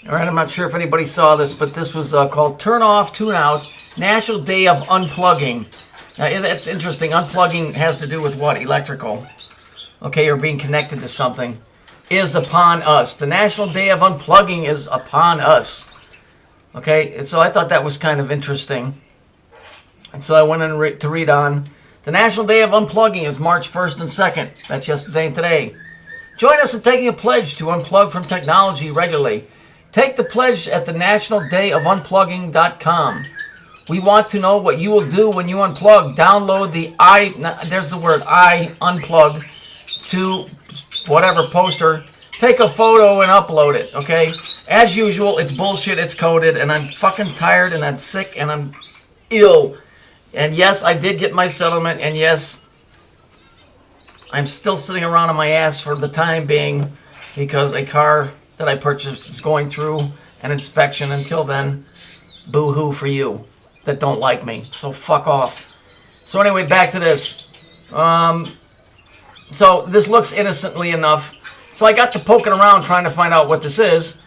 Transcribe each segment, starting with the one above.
All right, I'm not sure if anybody saw this, but this was called Turn Off, Tune Out, National Day of Unplugging. Now, that's interesting. Unplugging has to do with what? Electrical. Okay, or being connected to something. Is upon us. The National Day of Unplugging is upon us. Okay, and so I thought that was kind of interesting. And so I went in to read on. The National Day of Unplugging is March 1st and 2nd. That's yesterday and today. Join us in taking a pledge to unplug from technology regularly. Take the pledge at the nationaldayofunplugging.com. We want to know what you will do when you unplug. Download the there's the word unplug to whatever poster. Take a photo and upload it, okay? As usual, it's bullshit, it's coded, and I'm fucking tired, and I'm sick, and I'm ill. And yes, I did get my settlement, and yes, I'm still sitting around on my ass for the time being because a car that I purchased is going through an inspection. Until then, boo-hoo for you that don't like me. So fuck off. So anyway, back to this. So this looks innocently enough. So I got to poking around trying to find out what this is,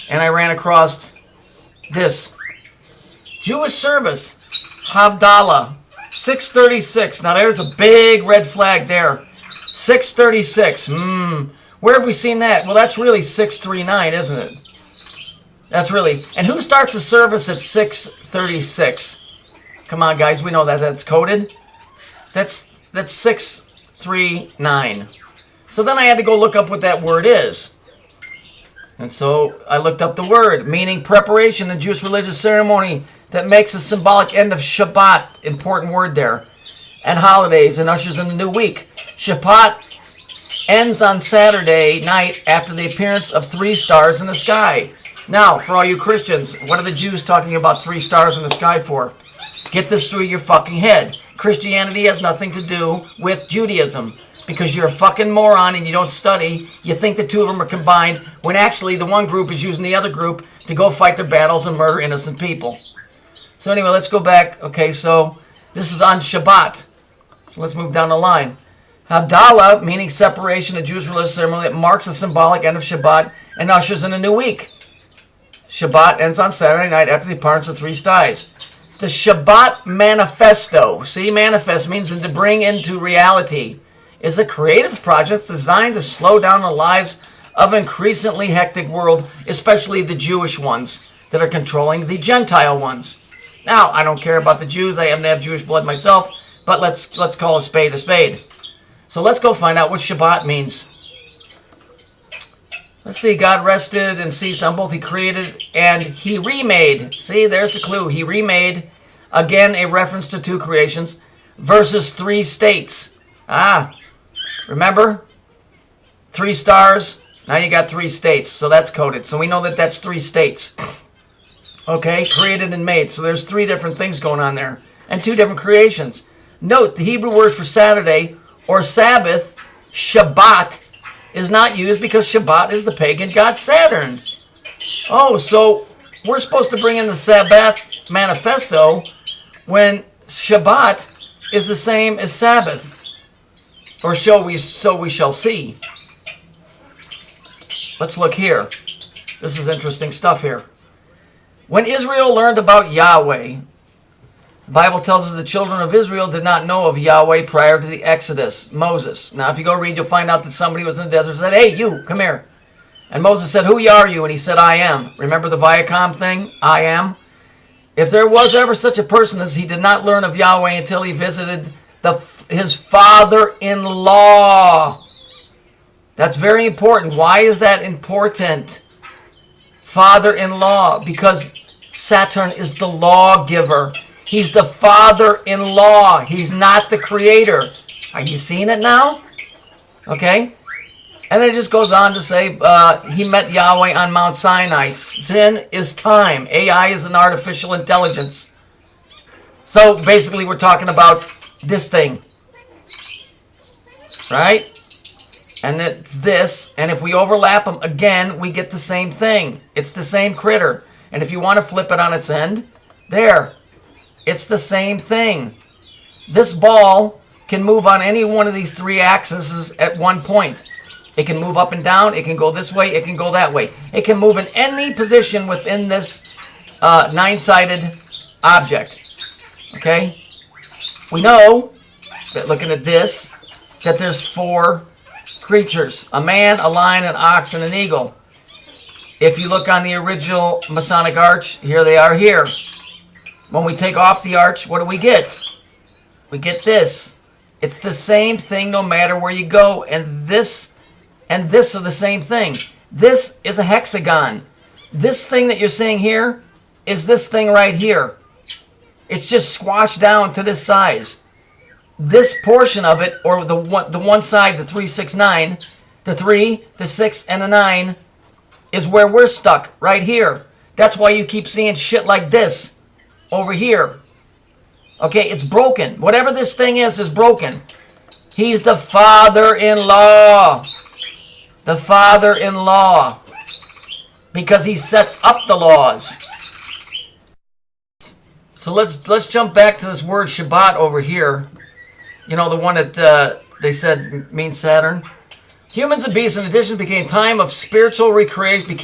and I ran across this. Jewish service, Havdalah, 636. Now there's a big red flag there. 636. Where have we seen that? Well, that's really 639, isn't it? That's really... And who starts a service at 636? Come on, guys. We know that. That's coded. That's 639. So then I had to go look up what that word is. And so I looked up the word, meaning preparation in Jewish religious ceremony that makes a symbolic end of Shabbat. Important word there. And holidays and ushers in the new week. Shabbat ends on Saturday night after the appearance of 3 stars in the sky. Now, for all you Christians, what are the Jews talking about 3 stars in the sky for? Get this through your fucking head. Christianity has nothing to do with Judaism. Because you're a fucking moron and you don't study. You think the two of them are combined when actually the one group is using the other group to go fight their battles and murder innocent people. So anyway, let's go back. Okay, so this is on Shabbat. So let's move down the line. Havdalah, meaning separation, a Jewish religious ceremony that marks a symbolic end of Shabbat and ushers in a new week. Shabbat ends on Saturday night after the appearance of 3 stars. The Shabbat Manifesto, see, manifest means to bring into reality, is a creative project designed to slow down the lives of an increasingly hectic world, especially the Jewish ones that are controlling the Gentile ones. Now, I don't care about the Jews. I happen to have Jewish blood myself, but let's call a spade a spade. So let's go find out what Shabbat means. Let's see. God rested and ceased on both. He created and he remade. See, there's the clue. He remade. Again, a reference to 2 creations versus 3 states. Remember? 3 stars. Now you got 3 states. So that's coded. So we know that that's 3 states. Okay, created and made. So there's 3 different things going on there. And 2 different creations. Note, the Hebrew word for Saturday or Sabbath, Shabbat, is not used because Shabbat is the pagan god Saturn. Oh, so we're supposed to bring in the Sabbath Manifesto when Shabbat is the same as Sabbath. Or so we shall see. Let's look here. This is interesting stuff here. When Israel learned about Yahweh, the Bible tells us the children of Israel did not know of Yahweh prior to the Exodus, Moses. Now, if you go read, you'll find out that somebody was in the desert and said, hey, you, come here. And Moses said, who are you? And he said, I am. Remember the Viacom thing? I am. If there was ever such a person as he did not learn of Yahweh until he visited his father-in-law. That's very important. Why is that important? Father-in-law. Because Saturn is the lawgiver. He's the father-in-law. He's not the creator. Are you seeing it now? Okay. And then it just goes on to say he met Yahweh on Mount Sinai. Sin is time. AI is an artificial intelligence. So basically we're talking about this thing. Right? And it's this. And if we overlap them again, we get the same thing. It's the same critter. And if you want to flip it on its end, there. It's the same thing. This ball can move on any one of these 3 axes at one point. It can move up and down. It can go this way. It can go that way. It can move in any position within this nine-sided object. Okay? We know that looking at this, that there's 4 creatures. A man, a lion, an ox, and an eagle. If you look on the original Masonic arch, here they are here. When we take off the arch, what do we get? We get this. It's the same thing no matter where you go. And this are the same thing. This is a hexagon. This thing that you're seeing here is this thing right here. It's just squashed down to this size. This portion of it, or the one side, the 3, 6, 9, the 3, the 6, and the 9, is where we're stuck, right here. That's why you keep seeing shit like this over here. Okay, it's broken. Whatever this thing is broken. He's the father-in-law. The father-in-law. Because he sets up the laws. So let's jump back to this word Shabbat over here. You know, the one that they said means Saturn. Humans and beasts, in addition, became time of spiritual recreation.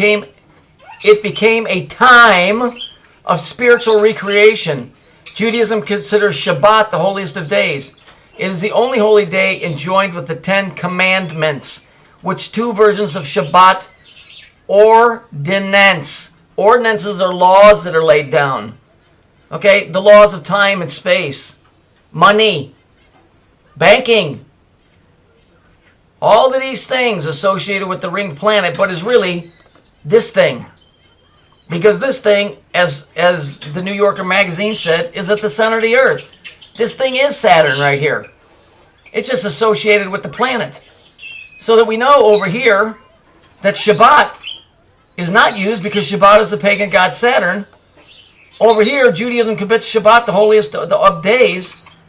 It became a time of spiritual recreation. Judaism considers Shabbat the holiest of days. It is the only holy day enjoined with the 10 Commandments, which 2 versions of Shabbat, ordinance. Ordinances are laws that are laid down. Okay, the laws of time and space, money, banking, all of these things associated with the ringed planet, but is really this thing. Because this thing, as the New Yorker magazine said, is at the center of the earth. This thing is Saturn right here. It's just associated with the planet. So that we know over here that Shabbat is not used because Shabbat is the pagan god Saturn. Over here, Judaism commits Shabbat the holiest of days.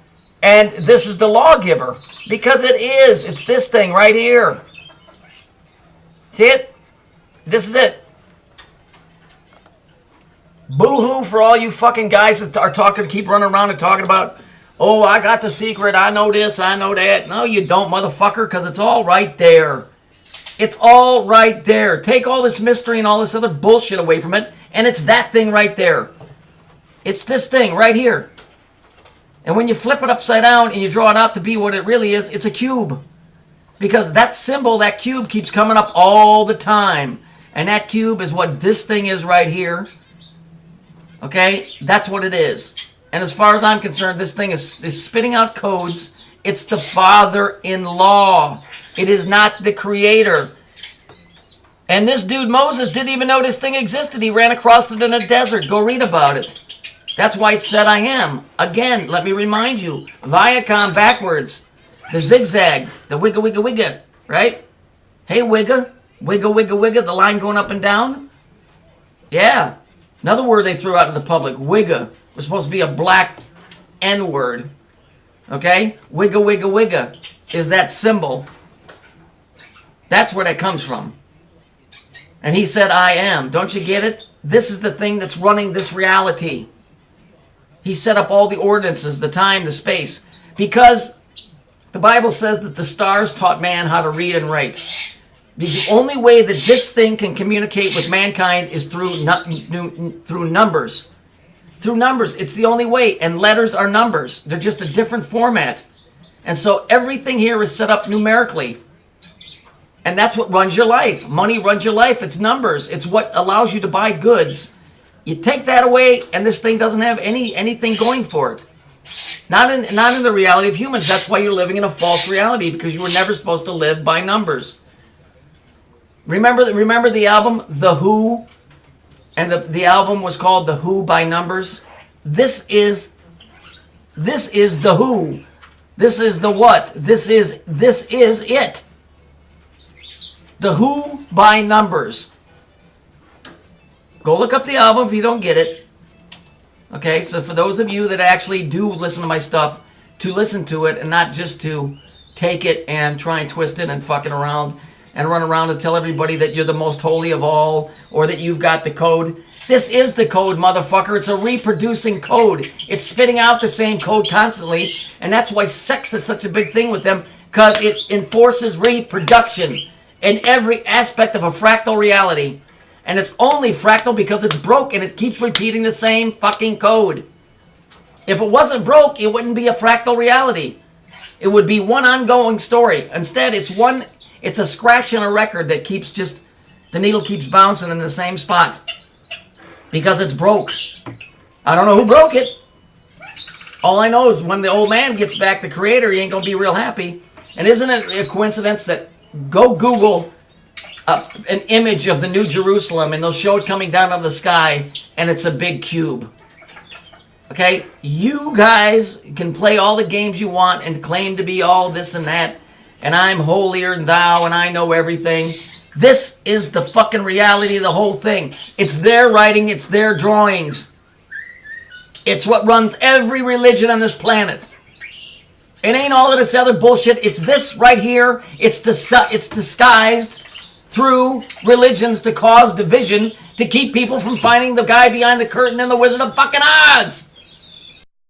And this is the lawgiver. Because it is. It's this thing right here. See it? This is it. Boo-hoo for all you fucking guys that are talking, keep running around and talking about, oh, I got the secret, I know this, I know that. No, you don't, motherfucker, because it's all right there. It's all right there. Take all this mystery and all this other bullshit away from it, and it's that thing right there. It's this thing right here. And when you flip it upside down and you draw it out to be what it really is, it's a cube. Because that symbol, that cube, keeps coming up all the time. And that cube is what this thing is right here. Okay? That's what it is. And as far as I'm concerned, this thing is spitting out codes. It's the father-in-law. It is not the creator. And this dude, Moses, didn't even know this thing existed. He ran across it in a desert. Go read about it. That's why it said I am. Again, let me remind you. Viacom backwards. The zigzag. The wigga, wigga, wigga. Right? Hey, wigga. Wigga, wigga, wigga. The line going up and down. Yeah. Another word they threw out in the public. Wigga. Was supposed to be a black N-word. Okay? Wigga, wigga, wigga. Is that symbol. That's where that comes from. And he said I am. Don't you get it? This is the thing that's running this reality. He set up all the ordinances, the time, the space. Because the Bible says that the stars taught man how to read and write. The only way that this thing can communicate with mankind is through numbers. Through numbers. It's the only way. And letters are numbers. They're just a different format. And so everything here is set up numerically. And that's what runs your life. Money runs your life. It's numbers. It's what allows you to buy goods. You take that away, and this thing doesn't have anything going for it. Not in the reality of humans. That's why you're living in a false reality, because you were never supposed to live by numbers. Remember the album The Who, and the album was called The Who by Numbers. This is The Who. This is the what? This is it. The Who by Numbers. Go look up the album if you don't get it. Okay, so for those of you that actually do listen to my stuff, to listen to it and not just to take it and try and twist it and fuck it around and run around and tell everybody that you're the most holy of all or that you've got the code. This is the code, motherfucker. It's a reproducing code. It's spitting out the same code constantly, and that's why sex is such a big thing with them, because it enforces reproduction. in every aspect of a fractal reality. And it's only fractal because it's broke and it keeps repeating the same fucking code. If it wasn't broke, it wouldn't be a fractal reality. It would be one ongoing story. Instead, it's a scratch in a record that keeps just, the needle keeps bouncing in the same spot. Because it's broke. I don't know who broke it. All I know is when the old man gets back, the creator, he ain't going to be real happy. And isn't it a coincidence that, go Google an image of the New Jerusalem and they'll show it coming down out of the sky and it's a big cube. Okay? You guys can play all the games you want and claim to be all this and that, and I'm holier than thou and I know everything. This is the fucking reality of the whole thing. It's their writing, it's their drawings. It's what runs every religion on this planet. It ain't all of this other bullshit. It's this right here. It's disguised through religions to cause division, to keep people from finding the guy behind the curtain in the Wizard of fucking Oz.